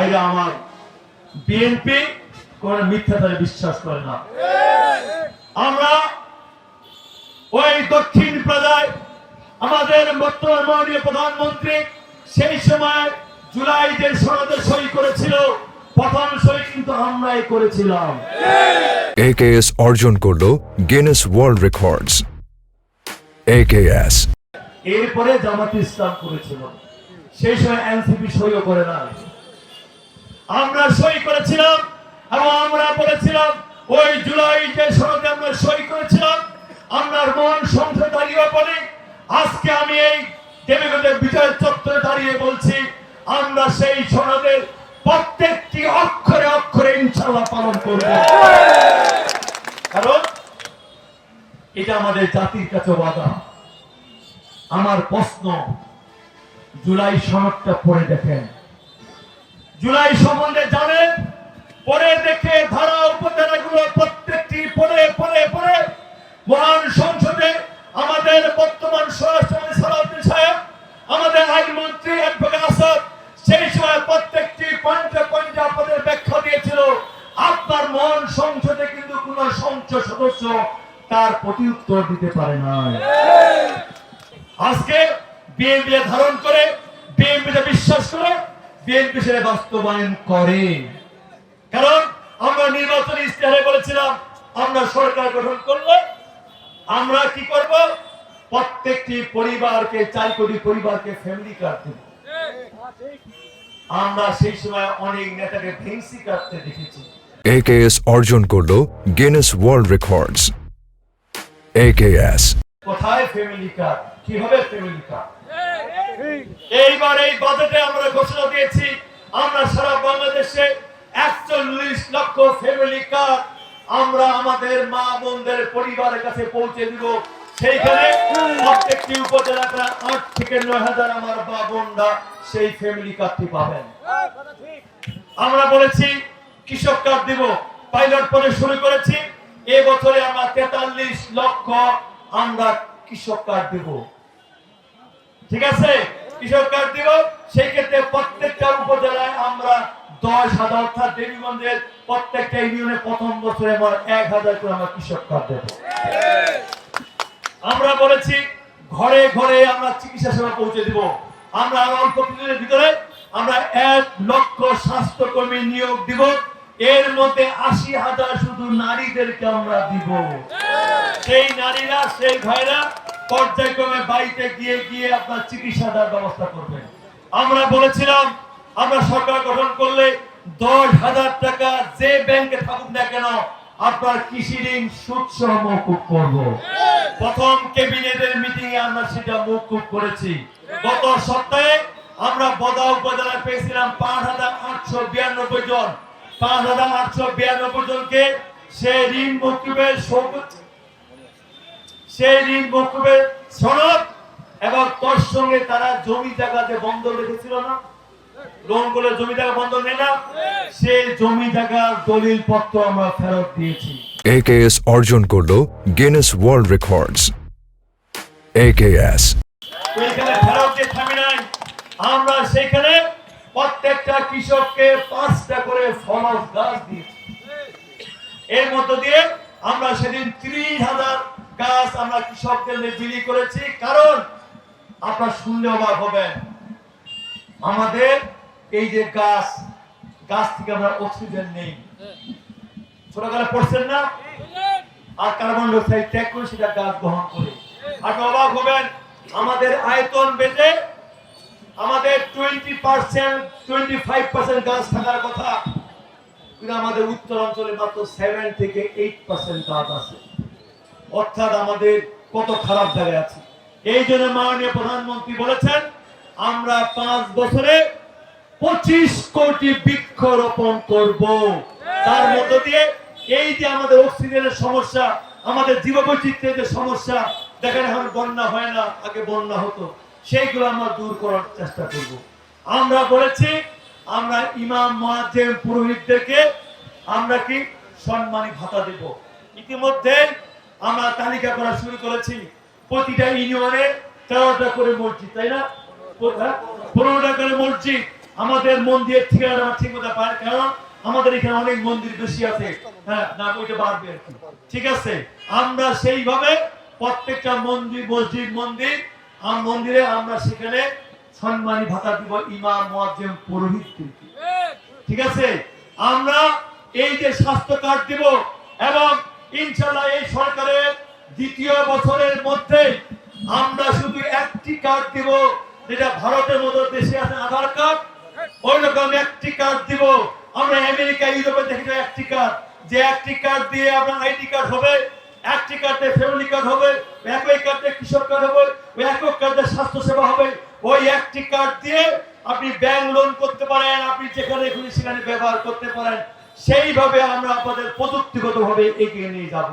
ভাইরা আমার, বিএনপি কোন মিথ্যাচারে বিশ্বাস করে না। আমরা ওই দক্ষিণ প্লাজায় আমাদের বর্তমান মাননীয় প্রধানমন্ত্রী সেই সময় জুলাই যে সনদে সই করেছিল, প্রথম সই কিন্তু আমরাই করেছিলাম। AKS অর্জন করলো গিনেস ওয়ার্ল্ড রেকর্ডস। AKS এরপরে জামাত ইসলাম করেছিল, সেই সময় এনসিপি সইও করে না, আমরা সই করেছিলাম। এবং আমরা বলেছিলাম ওই জুলাই যে সনদে আমরা সই করেছিলাম, আমরা মন সংসদে দাঁড়িয়ে বলি, আজকে আমি এই দেবীগঞ্জের বিজয় চত্বরে দাঁড়িয়ে বলছি, আমরা সেই সনদের প্রত্যেকটি অক্ষরে অক্ষরে ইনশাআল্লাহ পালন করব। কারণ এটা আমাদের জাতির কাছে ওয়াদা। আমার প্রশ্ন, জুলাই সনদটা পড়ে দেখেন, জুলাই সম্বন্ধে জানেন, পড়ে দেখে ধারা উপধারাগুলো প্রত্যেকটি পড়ে পড়ে পড়ে মহান সংসদে আমাদের বর্তমান স্বরাষ্ট্রমন্ত্রী সালাউদ্দিন সাহেব, আমাদের আইনমন্ত্রী অ্যাডভোকেট আসাদ সেই সময় প্রত্যেকটি পয়েন্টে পয়েন্টে আপনাদের ব্যাখ্যা দিয়েছিল। আপনার মহান সংসদে কিন্তু কোন সংসদ সদস্য তার প্রতি উত্তর দিতে পারে না। আজকে বিএনপি ধারণ করে, বিএনপি বিশ্বাস করে, বিএনপি সেটা বাস্তবায়ন করে। কারণ আমরা নির্বাচনী ইশতেহারে বলেছিলাম, আমরা সরকার গঠন করলে আমরা কি করব, প্রত্যেকটি পরিবারকে 4 কোটি পরিবারকে ফ্যামিলি কার্ড দেব। আমরা সেই সময় অনেক নেতাকে ফ্যান্সি কাটতে দেখেছি। AKS অর্জন করলো গিনেস ওয়ার্ল্ড রেকর্ডস। AKS কোথায় ফ্যামিলি কার্ড, কিভাবে ফ্যামিলি কার্ড? এইবার এই বাজেটে আমরা ঘোষণা দিয়েছি, আমরা সারা বাংলাদেশে 41 লক্ষ ফ্যামিলি কার্ড আমরা আমাদের মা বোনদের পরিবারের কাছে পৌঁছে দিব। সেইখানে প্রত্যেকটি উপজেলাতে 8 থেকে 9 হাজার আমার মা বোনরা সেই ফ্যামিলি কার্ডটি পাবেন। আমরা বলেছি কৃষক কার্ড দিব, পাইলট পরে শুরু করেছি। এই বছরে আমরা 43 লক্ষ আমরা কৃষক কার্ড দিব। ঠিক আছে, কৃষক কার্ড দিব। সেই ক্ষেত্রে প্রত্যেকটা উপজেলায় আমরা 10,000, অর্থাৎ দেবীগঞ্জের প্রত্যেকটা ইউনিয়নে প্রথম বছরে আমরা 1,000 করে আমরা কৃষক কার্ড দেব। আমরা বলেছি ঘরে ঘরে আমরা চিকিৎসা সেবা পৌঁছে দিব। আমরা অল্প কিছুদিনের ভিতরে আমরা 1 লক্ষ স্বাস্থ্যকর্মী নিয়োগ দিব। এর মধ্যে 80,000 শুধু নারীদেরকে আমরা দিব। সেই নারীরা, সেই ভাইরা পর্যায়ক্রমে বাড়িতে গিয়ে গিয়ে আপনার চিকিৎসা দেওয়ার ব্যবস্থা করবেন। আমরা বলেছিলাম আমরা সরকার গঠন করলে 10,000 টাকা যে ব্যাংকে থাকুক না কেন আপনার কৃষি ঋণ সুদ সহ মওকুফ করব। প্রথম ক্যাবিনেটের মিটিং এ আমরা সেটা মওকুফ করেছি। গত সপ্তাহে আমরা বদা উপজেলায় পেয়েছিলাম 5,892 জন। 5,892 জনকে সেই ঋণ মওকুফের সনদ এবং তোর সঙ্গে তারা জমি জায়গাতে বন্ধক রেখেছিল না, লোন করে জমি জায়গা বন্ধক নেয় না, সেই জমি জায়গার দলিল পত্র আমরা ফেরত দিয়েছি। AKS অর্জন করলো গিনেস ওয়ার্ল্ড রেকর্ডস। AKS ওইখানে ফেরত দিয়ে থামি নাই, আমরা সেখানে প্রত্যেকটা কৃষককে 5টা করে ফলস গাছ দিয়েছি। এর মধ্য দিয়ে আমরা সেদিন 30,000 গাছ আমরা কৃষকদের বিলি করেছি। কারণ আপনারা শুনলে অবাক হবেন, আমাদের এই যে গাছ থেকে আমরা অক্সিজেন নেই, ছোটবেলা পড়ছেন না, আর কার্বন ডাই অক্সাইড ত্যাগ করে সেটা গাছ গ্রহণ করে। আপনি অবাক হবেন, আমাদের আয়তন বেঁধে আমাদের 25% গাছ থাকার কথা, কিন্তু আমাদের উত্তর অঞ্চলে মাত্র 7 থেকে 8% গাছ আছে। অর্থাৎ আমাদের কত খারাপ জায়গায় আছে। এই জন্য মাননীয় প্রধানমন্ত্রী বলেছেন আমরা 5 বছরে 25 কোটি বৃক্ষ রোপণ করব। তার মধ্য দিয়ে এই যে আমাদের অক্সিজেনের সমস্যা, আমাদের জীববৈচিত্র্যের যে সমস্যা, দেখেন এখন বন্যা হয় না, আগে বন্যা হতো, সেইগুলো আমরা দূর করার চেষ্টা করব। আমরা বলেছি আমরা ইমাম, মুয়াজ্জিন, পুরোহিতদেরকে আমরা কি সম্মানী ভাতা দেব। ইতিমধ্যে আমরা তালিকা করা শুরু করেছি। প্রতিটা ইউনিয়নে 13টা করে মসজিদ, তাই না, 15টা করে মসজিদ আমাদের মন্দিরের ঠিকানা ঠিক মতো পায়, কারণ আমাদের এখানে অনেক মন্দির বেশি আছে, হ্যাঁ না ওইটা বাড়বে আর কি। ঠিক আছে, আমরা সেইভাবে প্রত্যেকটা মন্দির মসজিদ মন্দিরে আমরা সেখানে সম্মানী ভাতা দিব ইমাম মুয়াজ্জিম পুরোহিতদেরকে। ঠিক আছে, আমরা এই যে স্বাস্থ্য কার্ড দিব এবং ইনশাআল্লাহ এই সরকারের দ্বিতীয় বছরের মধ্যে আমরা শুধু একটি কার্ড দিব, যেটা ভারতের মতো দেশে আছে আধার কার্ড, ওই রকম একটি কার্ড দিব। আমরা আমেরিকা ইউরোপে দেখি একটি কার্ড, যে একটি কার্ড দিয়ে আপনার আইডি কার্ড হবে, একটি কার্ডে ফ্যামিলি কার্ড হবে, একই কার্ডে কৃষক কার্ড হবে, ওই একই কার্ডে স্বাস্থ্য সেবা হবে। ওই একটি কার্ড দিয়ে আপনি ব্যাংক লোন করতে পারেন, আপনি যেখানে খুশি সেখানে ব্যবহার করতে পারেন। সেইভাবে আমরা আপনাদের প্রযুক্তিগতভাবে এগিয়ে নিয়ে যাব।